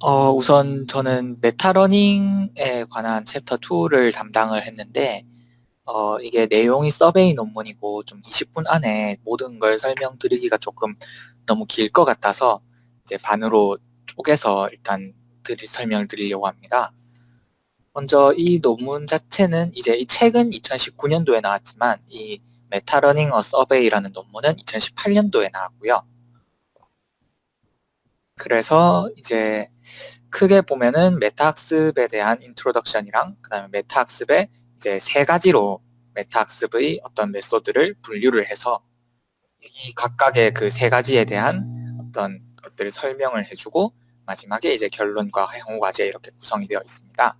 우선 저는 메타러닝에 관한 챕터 2를 담당을 했는데, 이게 내용이 서베이 논문이고 좀 20분 안에 모든 걸 설명드리기가 조금 너무 길 것 같아서 이제 반으로 쪼개서 일단 설명을 드리려고 합니다. 먼저 이 논문 자체는 이제 이 책은 2019년도에 나왔지만 이 메타러닝 어 서베이라는 논문은 2018년도에 나왔고요. 그래서 이제 크게 보면은 메타학습에 대한 인트로덕션이랑 그다음에 메타학습의 이제 세 가지로 메타학습의 어떤 메소드를 분류를 해서 이 각각의 그 세 가지에 대한 어떤 것들을 설명을 해주고 마지막에 이제 결론과 향후 과제 이렇게 구성이 되어 있습니다.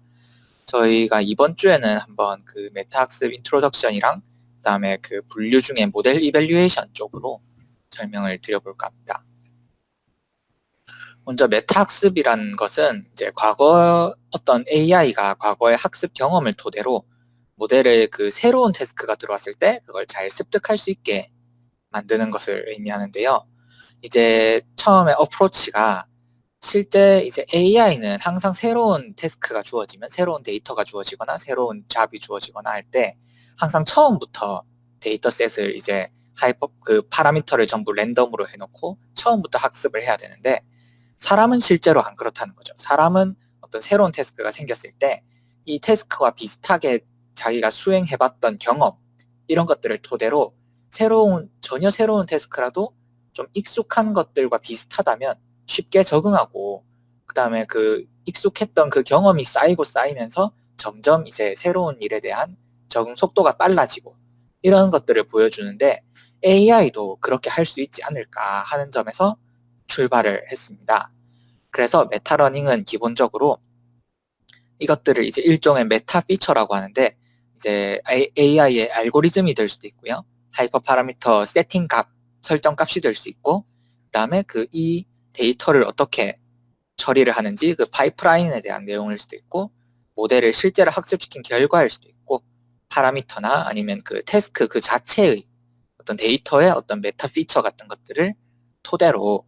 저희가 이번 주에는 한번 그 메타학습 인트로덕션이랑 그다음에 그 분류 중에 모델 이밸류에이션 쪽으로 설명을 드려볼까 합니다. 먼저 메타학습이라는 것은 이제 과거 어떤 AI가 과거의 학습 경험을 토대로 모델에 그 새로운 태스크가 들어왔을 때 그걸 잘 습득할 수 있게 만드는 것을 의미하는데요. 이제 처음에 어프로치가 실제 이제 AI는 항상 새로운 태스크가 주어지면 새로운 데이터가 주어지거나 새로운 잡이 주어지거나 할 때 항상 처음부터 데이터셋을 이제 하이퍼 그 파라미터를 전부 랜덤으로 해놓고 처음부터 학습을 해야 되는데 사람은 실제로 안 그렇다는 거죠. 사람은 어떤 새로운 태스크가 생겼을 때 이 태스크와 비슷하게 자기가 수행해봤던 경험 이런 것들을 토대로 전혀 새로운 태스크라도 좀 익숙한 것들과 비슷하다면 쉽게 적응하고 그다음에 그 익숙했던 그 경험이 쌓이고 쌓이면서 점점 이제 새로운 일에 대한 적응 속도가 빨라지고 이런 것들을 보여주는데 AI도 그렇게 할 수 있지 않을까 하는 점에서 출발을 했습니다. 그래서 메타러닝은 기본적으로 이것들을 이제 일종의 메타 피처라고 하는데 이제 AI의 알고리즘이 될 수도 있고요. 하이퍼 파라미터 세팅 값, 설정 값이 될 수 있고 그다음에 그 이 데이터를 어떻게 처리를 하는지 그 파이프라인에 대한 내용일 수도 있고 모델을 실제로 학습시킨 결과일 수도 있고 파라미터나 아니면 그 태스크 그 자체의 어떤 데이터의 어떤 메타 피처 같은 것들을 토대로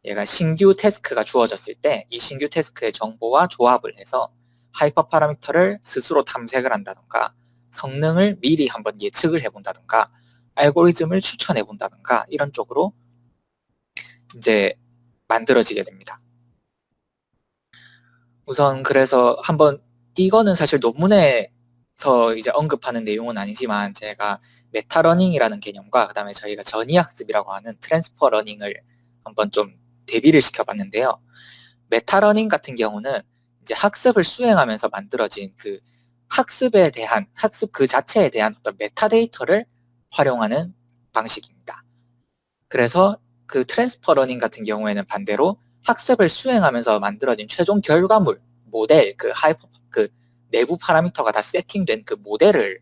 얘가 신규 태스크가 주어졌을 때 이 신규 태스크의 정보와 조합을 해서 하이퍼 파라미터를 스스로 탐색을 한다던가 성능을 미리 한번 예측을 해본다던가 알고리즘을 추천해 본다던가 이런 쪽으로 이제 만들어지게 됩니다. 우선 그래서 한번 이거는 사실 논문에서 이제 언급하는 내용은 아니지만 제가 메타러닝이라는 개념과 그다음에 저희가 전이학습이라고 하는 트랜스퍼 러닝을 한번 좀 대비를 시켜봤는데요. 메타러닝 같은 경우는 이제 학습을 수행하면서 만들어진 그 학습에 대한 학습 그 자체에 대한 어떤 메타데이터를 활용하는 방식입니다. 그래서 그 트랜스퍼 러닝 같은 경우에는 반대로 학습을 수행하면서 만들어진 최종 결과물, 모델, 그 내부 파라미터가 다 세팅된 그 모델을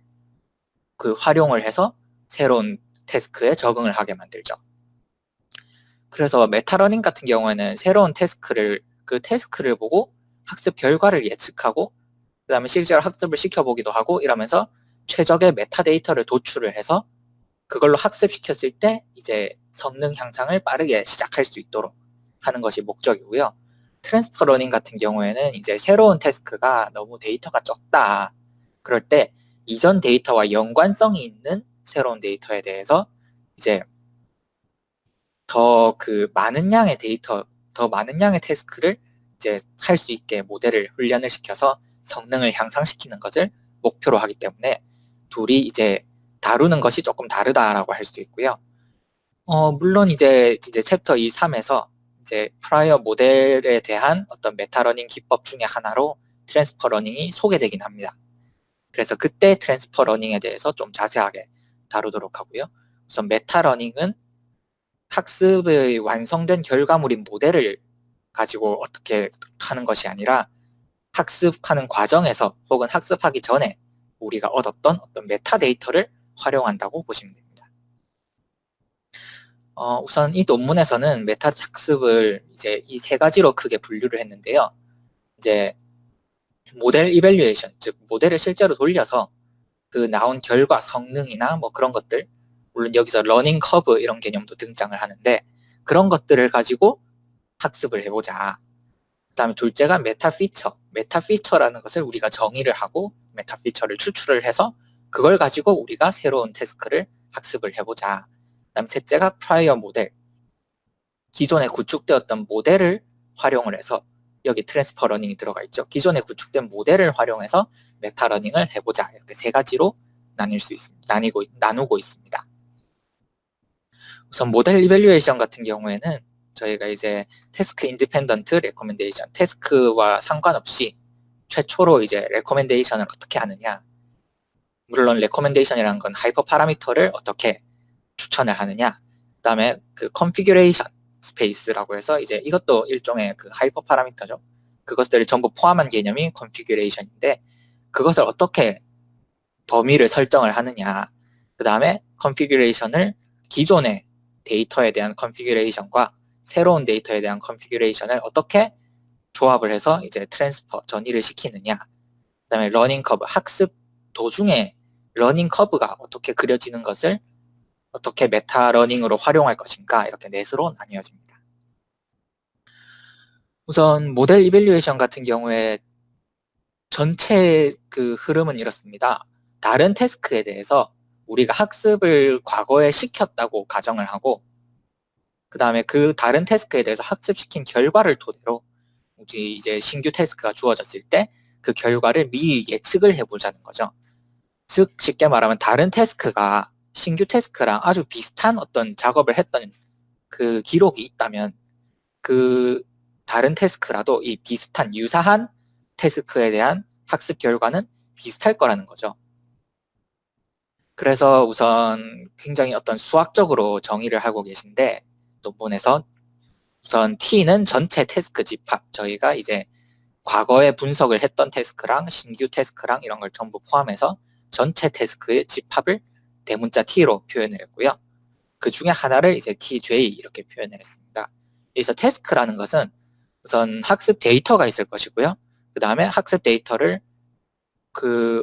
그 활용을 해서 새로운 태스크에 적응을 하게 만들죠. 그래서 메타러닝 같은 경우에는 새로운 그 태스크를 보고 학습 결과를 예측하고 그다음에 실제로 학습을 시켜보기도 하고 이러면서 최적의 메타데이터를 도출을 해서 그걸로 학습시켰을 때 이제 성능 향상을 빠르게 시작할 수 있도록 하는 것이 목적이고요. 트랜스퍼 러닝 같은 경우에는 이제 새로운 태스크가 너무 데이터가 적다. 그럴 때 이전 데이터와 연관성이 있는 새로운 데이터에 대해서 이제 더 많은 양의 태스크를 이제 할 수 있게 모델을 훈련을 시켜서 성능을 향상시키는 것을 목표로 하기 때문에 둘이 이제 다루는 것이 조금 다르다라고 할 수 있고요. 물론 이제 챕터 2, 3에서 이제 프라이어 모델에 대한 어떤 메타러닝 기법 중에 하나로 트랜스퍼 러닝이 소개되긴 합니다. 그래서 그때 트랜스퍼 러닝에 대해서 좀 자세하게 다루도록 하고요. 우선 메타러닝은 학습의 완성된 결과물인 모델을 가지고 어떻게 하는 것이 아니라 학습하는 과정에서 혹은 학습하기 전에 우리가 얻었던 어떤 메타데이터를 활용한다고 보시면 됩니다. 우선 이 논문에서는 메타 학습을 이제 이 세 가지로 크게 분류를 했는데요. 이제 모델 이밸류에이션, 즉 모델을 실제로 돌려서 그 나온 결과, 성능이나 뭐 그런 것들, 물론 여기서 러닝 커브 이런 개념도 등장을 하는데 그런 것들을 가지고 학습을 해보자. 그다음에 둘째가 메타 피처. 메타 피처라는 것을 우리가 정의를 하고 메타 피처를 추출을 해서 그걸 가지고 우리가 새로운 태스크를 학습을 해보자. 그다음 셋째가 프라이어 모델. 기존에 구축되었던 모델을 활용을 해서 여기 트랜스퍼 러닝이 들어가 있죠. 기존에 구축된 모델을 활용해서 메타 러닝을 해보자. 이렇게 세 가지로 나누고 있습니다. 우선 모델 이밸류에이션 같은 경우에는 저희가 이제 태스크 인디펜던트 레코멘데이션, 태스크와 상관없이 최초로 이제 레코멘데이션을 어떻게 하느냐. 물론 레코멘데이션이라는 건 하이퍼 파라미터를 어떻게 추천을 하느냐. 그다음에 그 컨피규레이션 스페이스라고 해서 이제 이것도 일종의 그 하이퍼 파라미터죠. 그것들을 전부 포함한 개념이 컨피규레이션인데 그것을 어떻게 범위를 설정을 하느냐. 그다음에 컨피규레이션을 기존의 데이터에 대한 컨피규레이션과 새로운 데이터에 대한 컨피규레이션을 어떻게 조합을 해서 이제 트랜스퍼 전이를 시키느냐. 그다음에 러닝 커브 학습 도중에 러닝 커브가 어떻게 그려지는 것을 어떻게 메타 러닝으로 활용할 것인가 이렇게 넷으로 나뉘어집니다. 우선 모델 이밸류에이션 같은 경우에 전체 그 흐름은 이렇습니다. 다른 태스크에 대해서 우리가 학습을 과거에 시켰다고 가정을 하고 그 다음에 그 다른 태스크에 대해서 학습시킨 결과를 토대로 우리 이제 신규 태스크가 주어졌을 때 그 결과를 미리 예측을 해보자는 거죠. 즉 쉽게 말하면 다른 태스크가 신규 태스크랑 아주 비슷한 어떤 작업을 했던 그 기록이 있다면 그 다른 태스크라도 이 비슷한 유사한 태스크에 대한 학습 결과는 비슷할 거라는 거죠. 그래서 우선 굉장히 어떤 수학적으로 정의를 하고 계신데 논문에서 우선 T는 전체 태스크 집합, 저희가 이제 과거에 분석을 했던 태스크랑 신규 태스크랑 이런 걸 전부 포함해서 전체 태스크의 집합을 대문자 T로 표현을 했고요. 그 중에 하나를 이제 TJ 이렇게 표현을 했습니다. 그래서 태스크라는 것은 우선 학습 데이터가 있을 것이고요. 그 다음에 학습 데이터를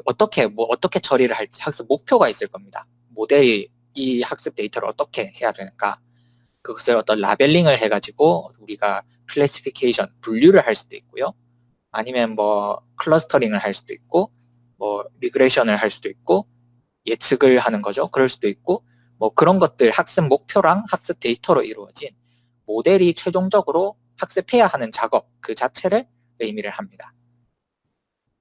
어떻게 처리를 할지 학습 목표가 있을 겁니다. 모델이 이 학습 데이터를 어떻게 해야 되는가. 그것을 어떤 라벨링을 해가지고 우리가 클래시피케이션, 분류를 할 수도 있고요. 아니면 뭐 클러스터링을 할 수도 있고, 뭐 리그레이션을 할 수도 있고, 예측을 하는 거죠. 그럴 수도 있고, 뭐 그런 것들 학습 목표랑 학습 데이터로 이루어진 모델이 최종적으로 학습해야 하는 작업 그 자체를 의미를 합니다.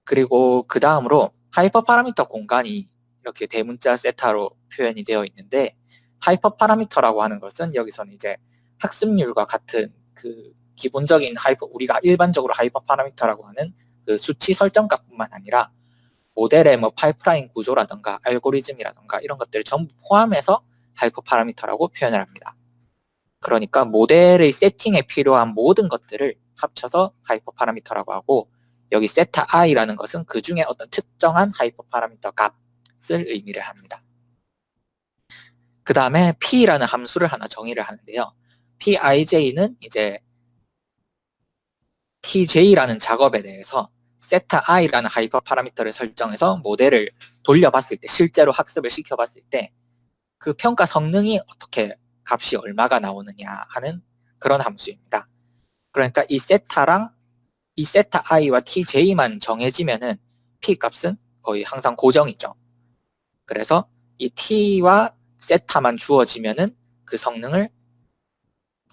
그리고 그 다음으로 하이퍼 파라미터 공간이 이렇게 대문자 세타로 표현이 되어 있는데 하이퍼 파라미터라고 하는 것은 여기서는 이제 학습률과 같은 그 기본적인 우리가 일반적으로 하이퍼 파라미터라고 하는 그 수치 설정값뿐만 아니라 모델의 뭐 파이프라인 구조라든가 알고리즘이라든가 이런 것들을 전부 포함해서 하이퍼 파라미터라고 표현을 합니다. 그러니까 모델의 세팅에 필요한 모든 것들을 합쳐서 하이퍼 파라미터라고 하고 여기 세타 i라는 것은 그 중에 어떤 특정한 하이퍼 파라미터 값을 의미를 합니다. 그 다음에 p라는 함수를 하나 정의를 하는데요. pij는 이제 tj라는 작업에 대해서 세타 i라는 하이퍼 파라미터를 설정해서 모델을 돌려봤을 때 실제로 학습을 시켜봤을 때 그 평가 성능이 어떻게 값이 얼마가 나오느냐 하는 그런 함수입니다. 그러니까 이 세타 i와 tj만 정해지면은 p 값은 거의 항상 고정이죠. 그래서 이 t와 세타만 주어지면은 그 성능을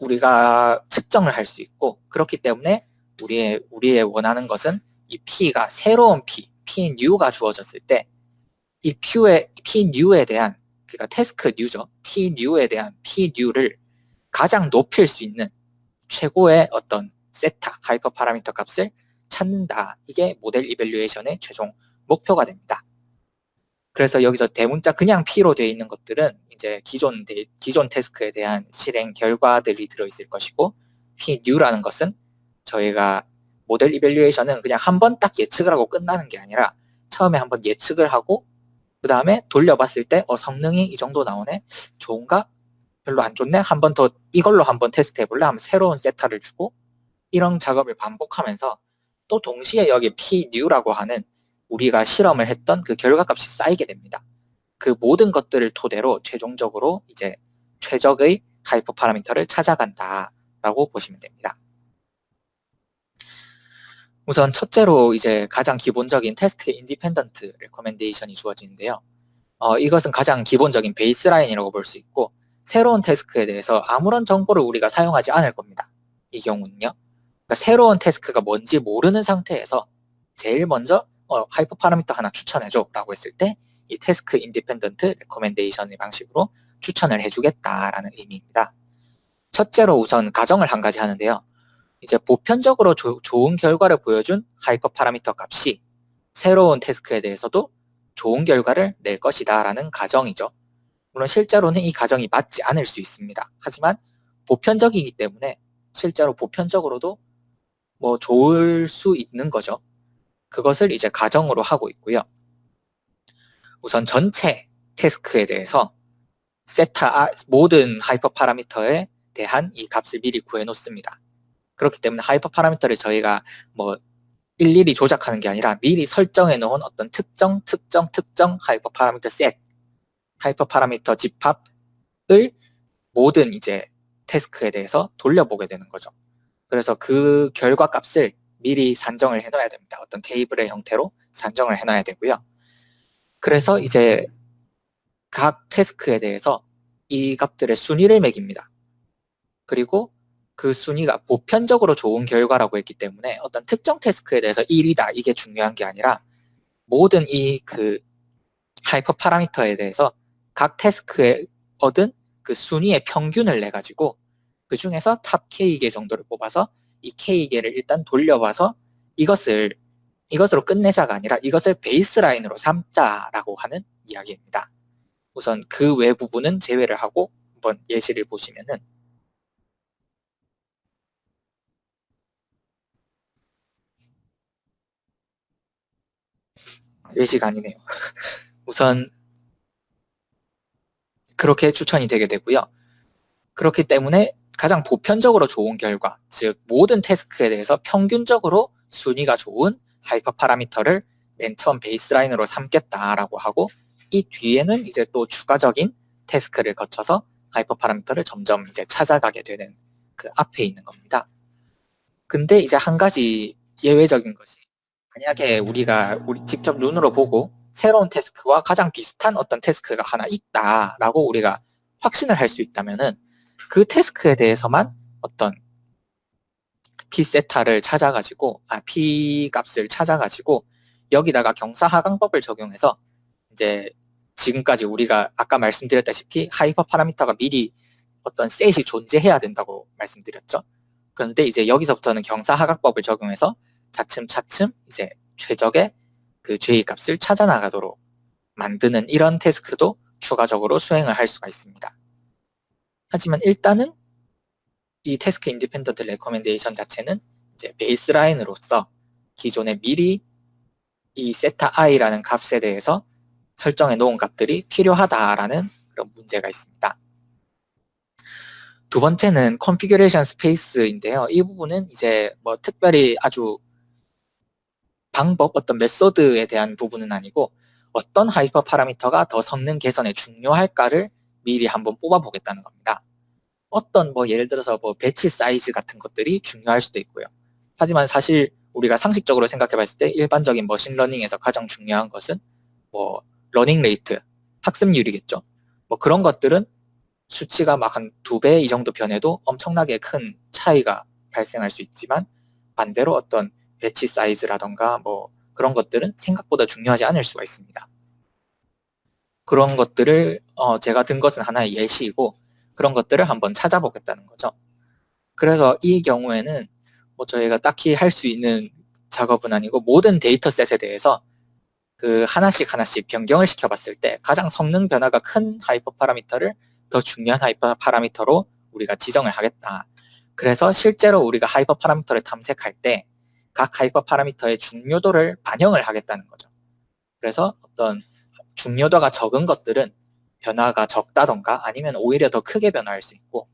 우리가 측정을 할 수 있고 그렇기 때문에 우리의 원하는 것은 이 p가 새로운 p new가 주어졌을 때 이 p new에 대한 그러니까 태스크 new죠. t new에 대한 p new를 가장 높일 수 있는 최고의 어떤 세타, 하이퍼 파라미터 값을 찾는다. 이게 모델 이밸류에이션의 최종 목표가 됩니다. 그래서 여기서 대문자 그냥 P로 되어 있는 것들은 이제 기존 태스크에 대한 실행 결과들이 들어있을 것이고 P new라는 것은 저희가 모델 이밸류에이션은 그냥 한 번 딱 예측을 하고 끝나는 게 아니라 처음에 한번 예측을 하고 그 다음에 돌려봤을 때 성능이 이 정도 나오네? 좋은가? 별로 안 좋네? 한 번 더 이걸로 한번 테스트 해볼래? 하면 새로운 세타를 주고 이런 작업을 반복하면서 또 동시에 여기 P new라고 하는 우리가 실험을 했던 그 결과값이 쌓이게 됩니다. 그 모든 것들을 토대로 최종적으로 이제 최적의 하이퍼 파라미터를 찾아간다라고 보시면 됩니다. 우선 첫째로 이제 가장 기본적인 테스트 인디펜던트 레커멘데이션이 주어지는데요. 이것은 가장 기본적인 베이스라인이라고 볼 수 있고, 새로운 태스크에 대해서 아무런 정보를 우리가 사용하지 않을 겁니다. 이 경우는요. 그러니까 새로운 태스크가 뭔지 모르는 상태에서 제일 먼저 하이퍼 파라미터 하나 추천해줘 라고 했을 때 이 태스크 인디펜던트 레커멘데이션의 방식으로 추천을 해주겠다라는 의미입니다. 첫째로 우선 가정을 한 가지 하는데요. 이제 보편적으로 좋은 결과를 보여준 하이퍼 파라미터 값이 새로운 태스크에 대해서도 좋은 결과를 낼 것이다 라는 가정이죠. 물론 실제로는 이 가정이 맞지 않을 수 있습니다. 하지만 보편적이기 때문에 실제로 보편적으로도 뭐 좋을 수 있는 거죠. 그것을 이제 가정으로 하고 있고요. 우선 전체 태스크에 대해서 모든 하이퍼 파라미터에 대한 이 값을 미리 구해 놓습니다. 그렇기 때문에 하이퍼 파라미터를 저희가 뭐 일일이 조작하는 게 아니라 미리 설정해 놓은 어떤 특정 하이퍼 파라미터 셋, 하이퍼 파라미터 집합을 모든 이제 태스크에 대해서 돌려보게 되는 거죠. 그래서 그 결과 값을 미리 산정을 해놔야 됩니다. 어떤 테이블의 형태로 산정을 해놔야 되고요. 그래서 이제 각 태스크에 대해서 이 값들의 순위를 매깁니다. 그리고 그 순위가 보편적으로 좋은 결과라고 했기 때문에 어떤 특정 태스크에 대해서 1이다 이게 중요한 게 아니라 모든 이 그 하이퍼 파라미터에 대해서 각 태스크에 얻은 그 순위의 평균을 내 가지고 그 중에서 탑 K개 정도를 뽑아서 이 K개를 일단 돌려봐서 이것으로 끝내자가 아니라 이것을 베이스라인으로 삼자라고 하는 이야기입니다. 우선 그 외 부분은 제외를 하고 한번 예시를 보시면은 예시가 아니네요. 우선 그렇게 추천이 되게 되고요. 그렇기 때문에 가장 보편적으로 좋은 결과, 즉 모든 태스크에 대해서 평균적으로 순위가 좋은 하이퍼 파라미터를 맨 처음 베이스라인으로 삼겠다라고 하고 이 뒤에는 이제 또 추가적인 태스크를 거쳐서 하이퍼 파라미터를 점점 이제 찾아가게 되는 그 앞에 있는 겁니다. 근데 이제 한 가지 예외적인 것이 만약에 우리가 직접 눈으로 보고 새로운 태스크와 가장 비슷한 어떤 태스크가 하나 있다라고 우리가 확신을 할 수 있다면은 그 태스크에 대해서만 어떤 P세타를 찾아가지고 P 값을 찾아가지고 여기다가 경사하강법을 적용해서 이제 지금까지 우리가 아까 말씀드렸다시피 하이퍼 파라미터가 미리 어떤 셋이 존재해야 된다고 말씀드렸죠. 그런데 이제 여기서부터는 경사하강법을 적용해서 차츰차츰 이제 최적의 그 J 값을 찾아 나가도록 만드는 이런 태스크도 추가적으로 수행을 할 수가 있습니다. 하지만 일단은 이 태스크 인디펜던트 레커멘데이션 자체는 이제 베이스라인으로서 기존에 미리 이 세타 i라는 값에 대해서 설정해 놓은 값들이 필요하다라는 그런 문제가 있습니다. 두 번째는 컨피규레이션 스페이스인데요. 이 부분은 이제 뭐 특별히 아주 어떤 메소드에 대한 부분은 아니고 어떤 하이퍼 파라미터가 더 성능 개선에 중요할까를 미리 한번 뽑아보겠다는 겁니다. 어떤 뭐 예를 들어서 뭐 배치 사이즈 같은 것들이 중요할 수도 있고요. 하지만 사실 우리가 상식적으로 생각해 봤을 때 일반적인 머신러닝에서 가장 중요한 것은 뭐 러닝 레이트, 학습률이겠죠. 뭐 그런 것들은 수치가 막 한 2배 이 정도 변해도 엄청나게 큰 차이가 발생할 수 있지만 반대로 어떤 배치 사이즈라던가 뭐 그런 것들은 생각보다 중요하지 않을 수가 있습니다. 그런 것들을 제가 든 것은 하나의 예시이고 그런 것들을 한번 찾아보겠다는 거죠. 그래서 이 경우에는 뭐 저희가 딱히 할 수 있는 작업은 아니고 모든 데이터셋에 대해서 그 하나씩 변경을 시켜봤을 때 가장 성능 변화가 큰 하이퍼 파라미터를 더 중요한 하이퍼 파라미터로 우리가 지정을 하겠다. 그래서 실제로 우리가 하이퍼 파라미터를 탐색할 때 각 하이퍼 파라미터의 중요도를 반영을 하겠다는 거죠. 그래서 어떤 중요도가 적은 것들은 변화가 적다던가 아니면 오히려 더 크게 변화할 수 있고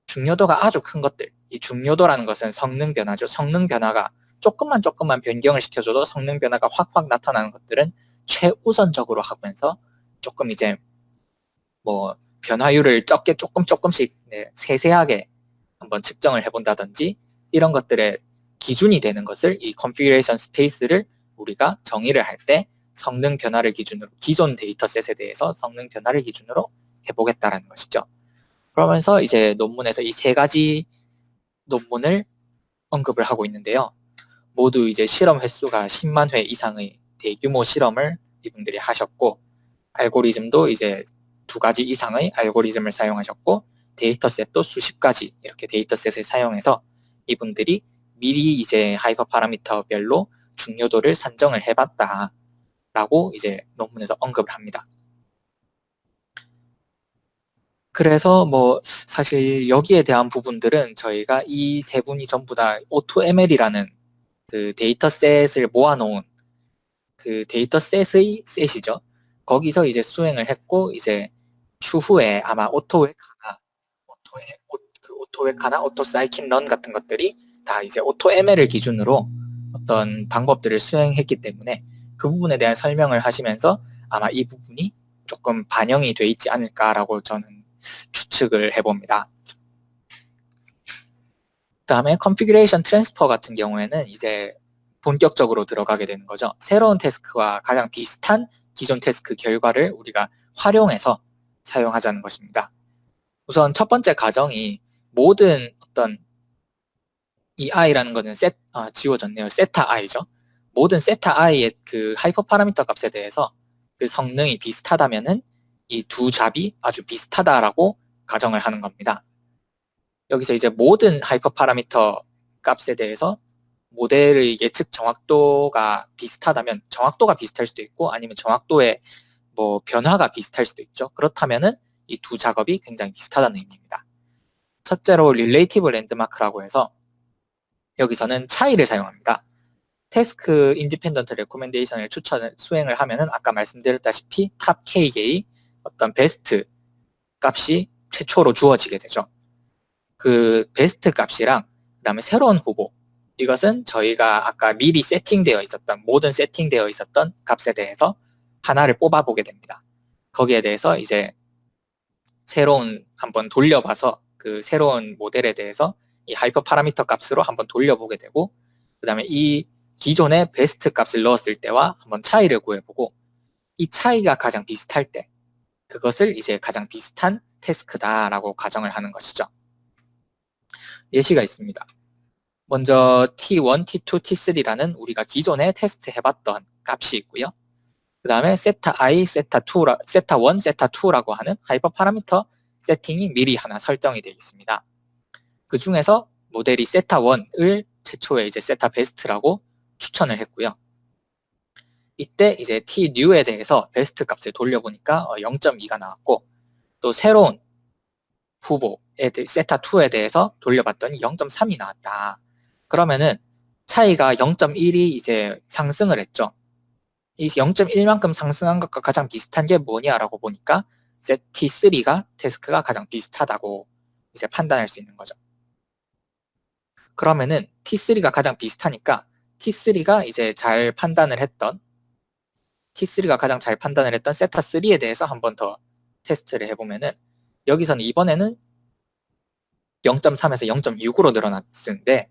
중요도가 아주 큰 것들, 이 중요도라는 것은 성능 변화죠. 성능 변화가 조금만 변경을 시켜줘도 성능 변화가 확 나타나는 것들은 최우선적으로 하면서 조금 이제 뭐 변화율을 적게 조금씩 세세하게 한번 측정을 해본다든지 이런 것들에 기준이 되는 것을 이 configuration space를 우리가 정의를 할 때 성능 변화를 기준으로 기존 데이터셋에 대해서 성능 변화를 기준으로 해보겠다라는 것이죠. 그러면서 이제 논문에서 이 세 가지 논문을 언급을 하고 있는데요. 모두 이제 실험 횟수가 10만 회 이상의 대규모 실험을 이분들이 하셨고, 알고리즘도 이제 2가지 이상의 알고리즘을 사용하셨고, 데이터셋도 수십 가지 이렇게 데이터셋을 사용해서 이분들이 미리 이제 하이퍼 파라미터별로 중요도를 산정을 해봤다라고 이제 논문에서 언급을 합니다. 그래서 뭐 사실 여기에 대한 부분들은 저희가 이 세 분이 전부 다 AutoML이라는 그 데이터셋을 모아놓은 그 데이터셋의 셋이죠. 거기서 이제 수행을 했고, 이제 추후에 아마 오토웨카나 오토사이킨런 같은 것들이 다 이제 오토ML을 기준으로 어떤 방법들을 수행했기 때문에 그 부분에 대한 설명을 하시면서 아마 이 부분이 조금 반영이 돼 있지 않을까라고 저는 추측을 해봅니다. 그다음에 configuration transfer 같은 경우에는 이제 본격적으로 들어가게 되는 거죠. 새로운 태스크와 가장 비슷한 기존 태스크 결과를 우리가 활용해서 사용하자는 것입니다. 우선 첫 번째 가정이 모든 어떤 이 i라는 거는 지워졌네요. 세타 i죠. 모든 세타 i의 그 하이퍼 파라미터 값에 대해서 그 성능이 비슷하다면은 이 두 잡이 아주 비슷하다라고 가정을 하는 겁니다. 여기서 이제 모든 하이퍼 파라미터 값에 대해서 모델의 예측 정확도가 비슷하다면, 정확도가 비슷할 수도 있고 아니면 정확도의 뭐 변화가 비슷할 수도 있죠. 그렇다면은 이 두 작업이 굉장히 비슷하다는 의미입니다. 첫째로 릴레이티브 랜드마크라고 해서 여기서는 차이를 사용합니다. 태스크 인디펜던트 레코멘데이션을 수행을 하면은 아까 말씀드렸다시피 탑 K의 어떤 베스트 값이 최초로 주어지게 되죠. 그 베스트 값이랑 그다음에 새로운 후보, 이것은 저희가 아까 미리 세팅되어 있었던, 모든 세팅되어 있었던 값에 대해서 하나를 뽑아보게 됩니다. 거기에 대해서 이제 새로운 한번 돌려봐서 그 새로운 모델에 대해서 이 하이퍼 파라미터 값으로 한번 돌려보게 되고, 그 다음에 이 기존의 베스트 값을 넣었을 때와 한번 차이를 구해보고, 이 차이가 가장 비슷할 때 그것을 이제 가장 비슷한 태스크다라고 가정을 하는 것이죠. 예시가 있습니다. 먼저 T1, T2, T3라는 우리가 기존에 테스트 해봤던 값이 있고요. 그 다음에 세타 I, 세타 1, 세타 2라고 하는 하이퍼 파라미터 세팅이 미리 하나 설정이 되어 있습니다. 그 중에서 모델이 세타 1을 최초에 이제 세타 베스트라고 추천을 했고요. 이때 이제 T new에 대해서 베스트 값을 돌려보니까 0.2가 나왔고, 또 새로운 후보에 세타 2에 대해서 돌려봤더니 0.3이 나왔다. 그러면은 차이가 0.1이 이제 상승을 했죠. 이 0.1만큼 상승한 것과 가장 비슷한 게 뭐냐라고 보니까 이제 T3가 태스크가 가장 비슷하다고 이제 판단할 수 있는 거죠. 그러면은 T3가 가장 비슷하니까 T3가 이제 T3가 가장 잘 판단을 했던 세타 3에 대해서 한 번 더 테스트를 해보면은 여기서는 이번에는 0.3에서 0.6으로 늘어났는데,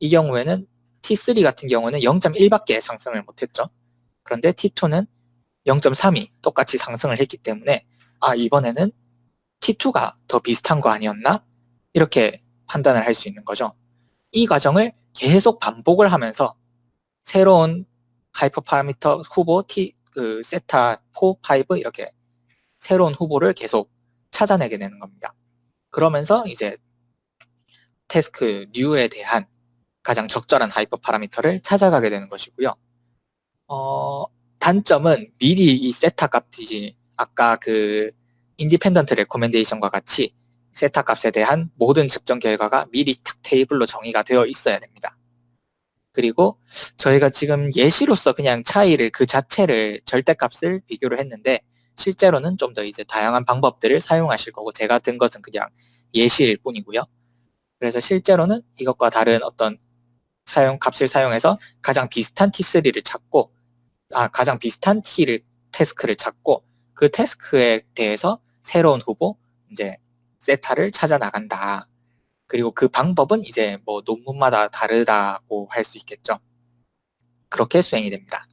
이 경우에는 T3 같은 경우는 0.1밖에 상승을 못했죠. 그런데 T2는 0.3이 똑같이 상승을 했기 때문에 이번에는 T2가 더 비슷한 거 아니었나? 이렇게 판단을 할 수 있는 거죠. 이 과정을 계속 반복을 하면서 새로운 하이퍼 파라미터 후보 세타 4, 5 이렇게 새로운 후보를 계속 찾아내게 되는 겁니다. 그러면서 이제 태스크 뉴에 대한 가장 적절한 하이퍼 파라미터를 찾아가게 되는 것이고요. 단점은 미리 이 세타 값이 아까 그 인디펜던트 레코멘데이션과 같이 세타 값에 대한 모든 측정 결과가 미리 탁 테이블로 정의가 되어 있어야 됩니다. 그리고 저희가 지금 예시로서 그냥 차이를 그 자체를 절대값을 비교를 했는데, 실제로는 좀 더 이제 다양한 방법들을 사용하실 거고, 제가 든 것은 그냥 예시일 뿐이고요. 그래서 실제로는 이것과 다른 어떤 값을 사용해서 가장 비슷한 T3를 찾고, 가장 비슷한 태스크를 찾고, 그 태스크에 대해서 새로운 후보, 이제 세타를 찾아 나간다. 그리고 그 방법은 이제 뭐 논문마다 다르다고 할 수 있겠죠. 그렇게 수행이 됩니다.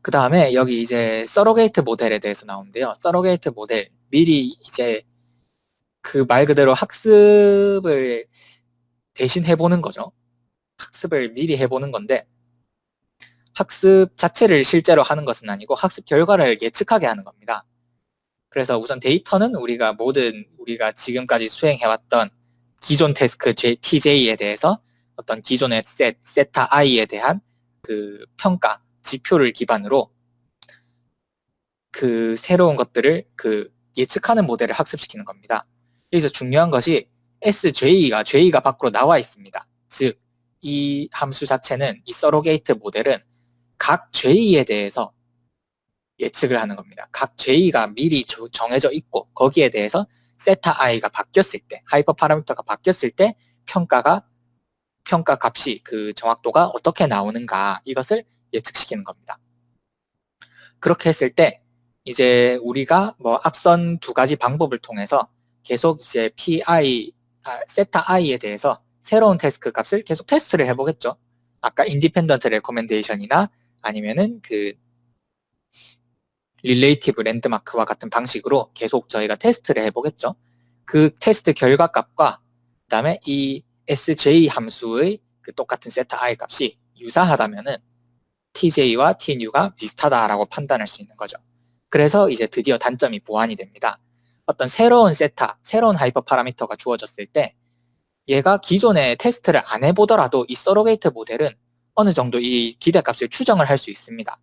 그 다음에 여기 이제 서로게이트 모델에 대해서 나오는데요. 서로게이트 모델, 미리 이제 그 말 그대로 학습을 대신 해보는 거죠. 학습을 미리 해보는 건데, 학습 자체를 실제로 하는 것은 아니고 학습 결과를 예측하게 하는 겁니다. 그래서 우선 데이터는 우리가 지금까지 수행해왔던 기존 태스크 TJ에 대해서 어떤 기존의 세타 i에 대한 그 평가, 지표를 기반으로 그 새로운 것들을 그 예측하는 모델을 학습시키는 겁니다. 여기서 중요한 것이 J가 밖으로 나와 있습니다. 즉, 이 함수 자체는, 이 서로게이트 모델은 각 J에 대해서 예측을 하는 겁니다. 각 J가 미리 정해져 있고 거기에 대해서 세타 i가 바뀌었을 때, 하이퍼 파라미터가 바뀌었을 때 평가 값이 그 정확도가 어떻게 나오는가, 이것을 예측시키는 겁니다. 그렇게 했을 때 이제 우리가 뭐 앞선 두 가지 방법을 통해서 계속 이제 세타 i에 대해서 새로운 태스크 값을 계속 테스트를 해보겠죠. 아까 인디펜던트 레코멘데이션이나 아니면은 그 릴레이티브 랜드마크와 같은 방식으로 계속 저희가 테스트를 해보겠죠. 그 테스트 결과 값과 그 다음에 이 SJ 함수의 그 똑같은 세타 i 값이 유사하다면은 TJ와 TNU가 비슷하다라고 판단할 수 있는 거죠. 그래서 이제 드디어 단점이 보완이 됩니다. 어떤 새로운 하이퍼 파라미터가 주어졌을 때 얘가 기존에 테스트를 안 해보더라도 이 서로게이트 모델은 어느 정도 이 기대값을 추정을 할 수 있습니다.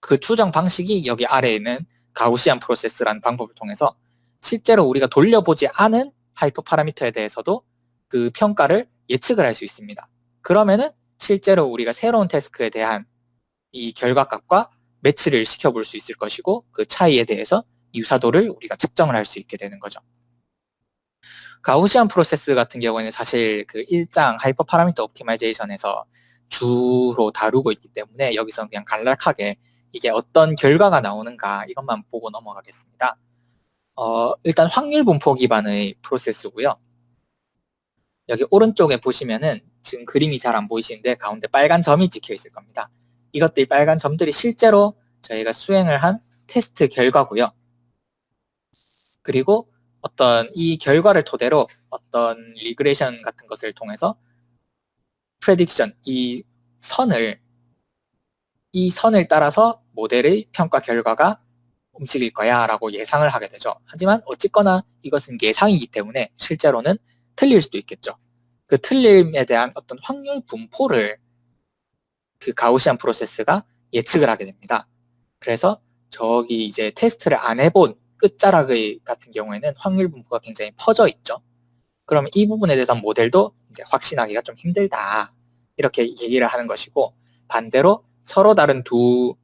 그 추정 방식이 여기 아래에 있는 가우시안 프로세스라는 방법을 통해서 실제로 우리가 돌려보지 않은 하이퍼 파라미터에 대해서도 그 평가를 예측을 할 수 있습니다. 그러면은 실제로 우리가 새로운 태스크에 대한 이 결과값과 매치를 시켜볼 수 있을 것이고 그 차이에 대해서 유사도를 우리가 측정을 할 수 있게 되는 거죠. 가우시안 프로세스 같은 경우에는 사실 그 1장 하이퍼 파라미터 옵티마이제이션에서 주로 다루고 있기 때문에 여기서 그냥 간략하게 이게 어떤 결과가 나오는가 이것만 보고 넘어가겠습니다. 일단 확률 분포 기반의 프로세스고요. 여기 오른쪽에 보시면은 지금 그림이 잘 안 보이시는데 가운데 빨간 점이 찍혀 있을 겁니다. 이것들이 빨간 점들이 실제로 저희가 수행을 한 테스트 결과고요. 그리고 어떤 이 결과를 토대로 어떤 리그레이션 같은 것을 통해서 프레딕션, 이 선을 따라서 모델의 평가 결과가 움직일 거야 라고 예상을 하게 되죠. 하지만 어쨌거나 이것은 예상이기 때문에 실제로는 틀릴 수도 있겠죠. 그 틀림에 대한 어떤 확률 분포를 그 가우시안 프로세스가 예측을 하게 됩니다. 그래서 저기 이제 테스트를 안 해본 끝자락의 같은 경우에는 확률 분포가 굉장히 퍼져 있죠. 그러면 이 부분에 대해서 모델도 이제 확신하기가 좀 힘들다. 이렇게 얘기를 하는 것이고, 반대로 서로 다른 두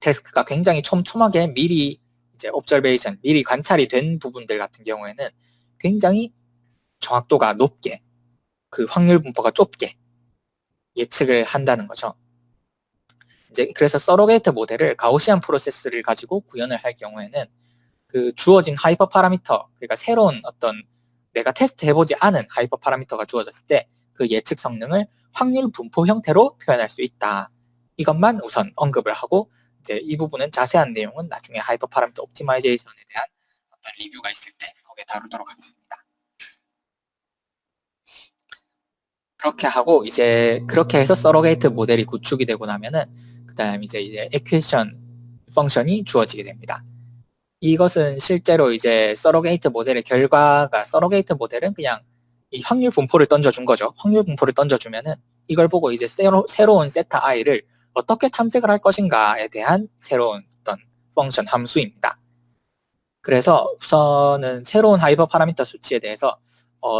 태스크가 굉장히 촘촘하게 미리 이제 옵저베이션, 미리 관찰이 된 부분들 같은 경우에는 굉장히 정확도가 높게, 그 확률 분포가 좁게 예측을 한다는 거죠. 이제 그래서 서로게이트 모델을 가우시안 프로세스를 가지고 구현을 할 경우에는 그 주어진 하이퍼 파라미터, 그러니까 새로운 어떤 내가 테스트 해보지 않은 하이퍼 파라미터가 주어졌을 때 그 예측 성능을 확률 분포 형태로 표현할 수 있다. 이것만 우선 언급을 하고 이제 이 부분은 자세한 내용은 나중에 하이퍼 파라미터 옵티마이제이션에 대한 어떤 리뷰가 있을 때 거기에 다루도록 하겠습니다. 그렇게 하고 이제 그렇게 해서 서로게이트 모델이 구축이 되고 나면은 그다음 이제 에퀘이션 펑션이 주어지게 됩니다. 이것은 실제로 이제 서로게이트 모델의 결과가 서로게이트 모델은 그냥 이 확률 분포를 던져준 거죠. 확률 분포를 던져주면은 이걸 보고 이제 새로운 세타 i를 어떻게 탐색을 할 것인가에 대한 새로운 어떤 펑션 함수입니다. 그래서 우선은 새로운 하이퍼 파라미터 수치에 대해서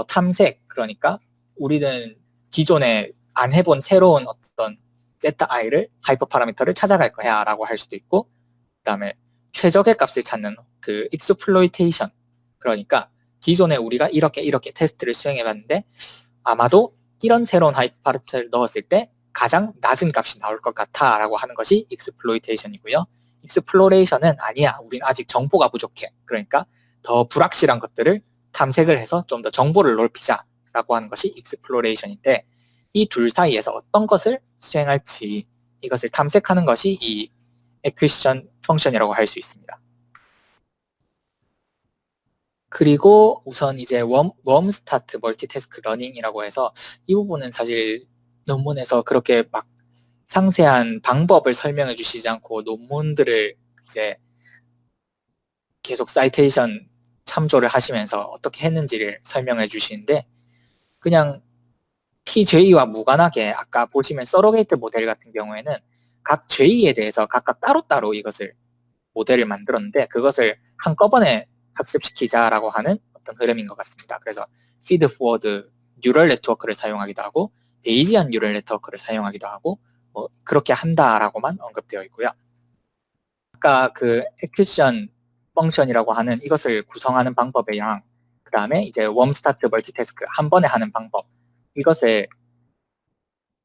탐색, 그러니까 우리는 기존에 안 해본 새로운 어떤 세타 i를 하이퍼 파라미터를 찾아갈 거야 라고 할 수도 있고, 그 다음에 최적의 값을 찾는 그 익스플로이테이션, 그러니까 기존에 우리가 이렇게 테스트를 수행해봤는데 아마도 이런 새로운 하이퍼 파라미터를 넣었을 때 가장 낮은 값이 나올 것 같아 라고 하는 것이 익스플로이테이션이고요. 익스플로레이션은 아니야, 우린 아직 정보가 부족해, 그러니까 더 불확실한 것들을 탐색을 해서 좀 더 정보를 넓히자라고 하는 것이 익스플로레이션인데 이 둘 사이에서 어떤 것을 수행할지 이것을 탐색하는 것이 이 acquisition 펑션이라고 할 수 있습니다. 그리고 우선 이제 웜 스타트 멀티태스크 러닝이라고 해서 이 부분은 사실 논문에서 그렇게 막 상세한 방법을 설명해 주시지 않고 논문들을 이제 계속 사이테이션 참조를 하시면서 어떻게 했는지를 설명해 주시는데 그냥 TJ와 무관하게 아까 보시면 서로게이트 모델 같은 경우에는 각 J에 대해서 각각 따로따로 이것을 모델을 만들었는데 그것을 한꺼번에 학습시키자라고 하는 어떤 흐름인 것 같습니다. 그래서 피드 포워드 뉴럴 네트워크를 사용하기도 하고 베이지안 뉴럴 네트워크를 사용하기도 하고 뭐 그렇게 한다라고만 언급되어 있고요. 아까 그 액큐션 펑션이라고 하는 이것을 구성하는 방법이랑 그 다음에 이제 웜 스타트 멀티태스크 한 번에 하는 방법 이것에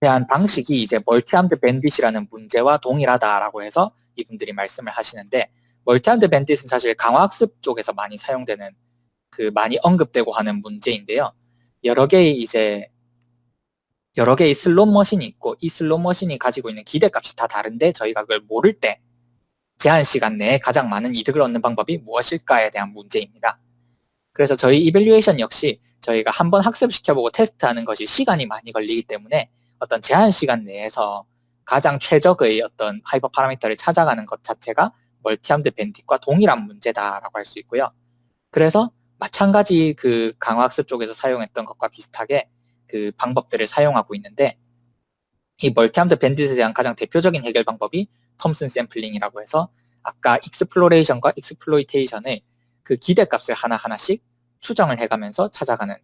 대한 방식이 이제 멀티아임드 밴딧이라는 문제와 동일하다라고 해서 이분들이 말씀을 하시는데 멀티아임드 밴딧은 사실 강화학습 쪽에서 많이 사용되는 그 많이 언급되고 하는 문제인데요. 여러 개의 슬롯 머신이 있고 이 슬롯 머신이 가지고 있는 기대값이 다 다른데 저희가 그걸 모를 때 제한 시간 내에 가장 많은 이득을 얻는 방법이 무엇일까에 대한 문제입니다. 그래서 저희 이밸류에이션 역시 저희가 한번 학습시켜보고 테스트하는 것이 시간이 많이 걸리기 때문에 어떤 제한 시간 내에서 가장 최적의 어떤 하이퍼 파라미터를 찾아가는 것 자체가 멀티아임드 밴딧과 동일한 문제다라고 할 수 있고요. 그래서 마찬가지 그 강화학습 쪽에서 사용했던 것과 비슷하게 그 방법들을 사용하고 있는데 이 멀티아임드 밴딧에 대한 가장 대표적인 해결 방법이 톰슨 샘플링이라고 해서 아까 익스플로레이션과 익스플로이테이션의 그 기대값을 하나하나씩 추정을 해가면서 찾아가는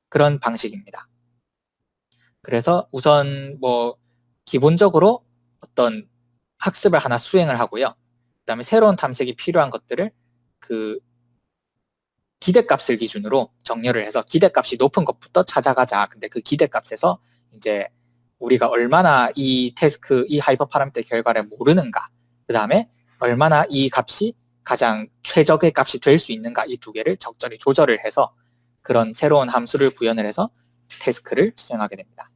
그런 방식입니다. 그래서 우선 뭐 기본적으로 어떤 학습을 하나 수행을 하고요. 그 다음에 새로운 탐색이 필요한 것들을 그 기대값을 기준으로 정렬을 해서 기대값이 높은 것부터 찾아가자. 근데 그 기대값에서 이제 우리가 얼마나 이 태스크, 이 하이퍼 파라미터 결과를 모르는가. 그 다음에 얼마나 이 값이 가장 최적의 값이 될 수 있는가. 이 두 개를 적절히 조절을 해서 그런 새로운 함수를 구현을 해서 태스크를 수행하게 됩니다.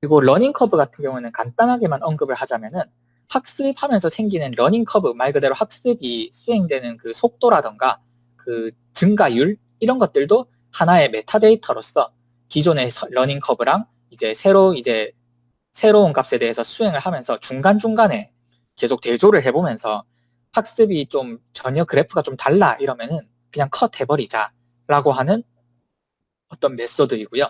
그리고 러닝 커브 같은 경우는 간단하게만 언급을 하자면은 학습하면서 생기는 러닝 커브, 말 그대로 학습이 수행되는 그 속도라던가 그 증가율 이런 것들도 하나의 메타데이터로서 기존의 러닝 커브랑 이제 새로운 값에 대해서 수행을 하면서 중간중간에 계속 대조를 해보면서 학습이 좀 전혀 그래프가 좀 달라 이러면은 그냥 컷 해버리자라고 하는 어떤 메소드이고요.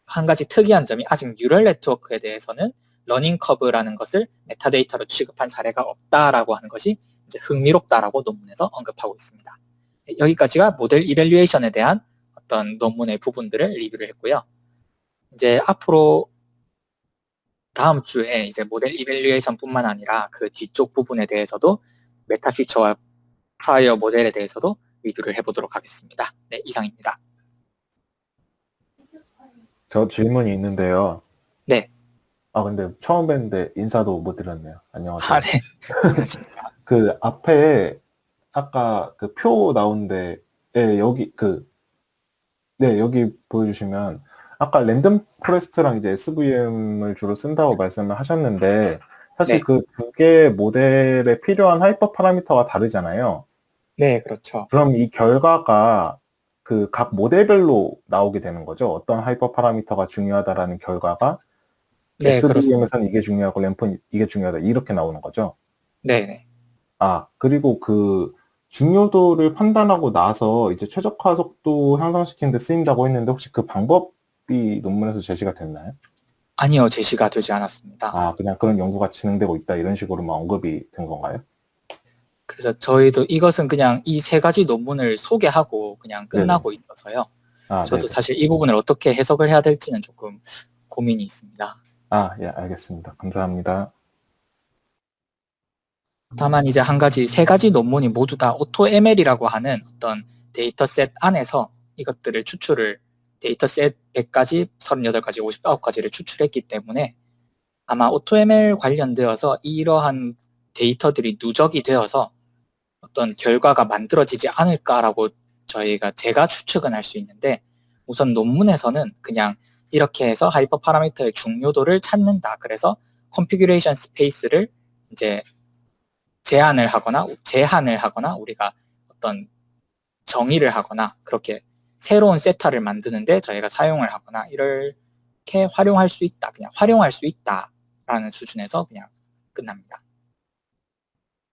한 가지 특이한 점이 아직 뉴럴 네트워크에 대해서는 러닝 커브라는 것을 메타데이터로 취급한 사례가 없다라고 하는 것이 이제 흥미롭다라고 논문에서 언급하고 있습니다. 여기까지가 모델 이밸류에이션에 대한 어떤 논문의 부분들을 리뷰를 했고요. 이제 앞으로 다음 주에 이제 모델 이밸류에이션뿐만 아니라 그 뒤쪽 부분에 대해서도 메타 피처와 프라이어 모델에 대해서도 리뷰를 해보도록 하겠습니다. 네, 이상입니다. 저 질문이 있는데요. 네. 근데 처음 뵀는데 인사도 못 드렸네요. 안녕하세요. 네. 안녕하십니까. 그 앞에 아까 그 표 나온데, 여기 여기 보여주시면 아까 랜덤 포레스트랑 이제 SVM을 주로 쓴다고 말씀을 하셨는데 사실 네. 그 두 개의 모델에 필요한 하이퍼 파라미터가 다르잖아요. 네, 그렇죠. 그럼 이 결과가 그 각 모델별로 나오게 되는 거죠. 어떤 하이퍼 파라미터가 중요하다라는 결과가 네, 그렇습니다. SVM에서는 이게 중요하고 램프는 이게 중요하다 이렇게 나오는 거죠. 네네. 그리고 그 중요도를 판단하고 나서 이제 최적화 속도 향상시키는 데 쓰인다고 했는데 혹시 그 방법이 논문에서 제시가 됐나요? 아니요, 제시가 되지 않았습니다. 그냥 그런 연구가 진행되고 있다 이런 식으로만 언급이 된 건가요? 그래서 저희도 이것은 그냥 이 세 가지 논문을 소개하고 그냥 네네. 끝나고 있어서요. 저도 네네. 사실 이 부분을 어떻게 해석을 해야 될지는 조금 고민이 있습니다. 예, 알겠습니다. 감사합니다. 다만 이제 세 가지 논문이 모두 다 오토ML이라고 하는 어떤 데이터셋 안에서 이것들을 데이터셋 100가지, 38가지, 59가지를 추출했기 때문에 아마 오토ML 관련되어서 이러한 데이터들이 누적이 되어서 어떤 결과가 만들어지지 않을까라고 제가 추측은 할 수 있는데, 우선 논문에서는 그냥 이렇게 해서 하이퍼 파라미터의 중요도를 찾는다. 그래서 컨피규레이션 스페이스를 이제 제한을 하거나 우리가 어떤 정의를 하거나 그렇게 새로운 세타를 만드는데 저희가 사용을 하거나 이렇게 활용할 수 있다. 그냥 활용할 수 있다라는 수준에서 그냥 끝납니다.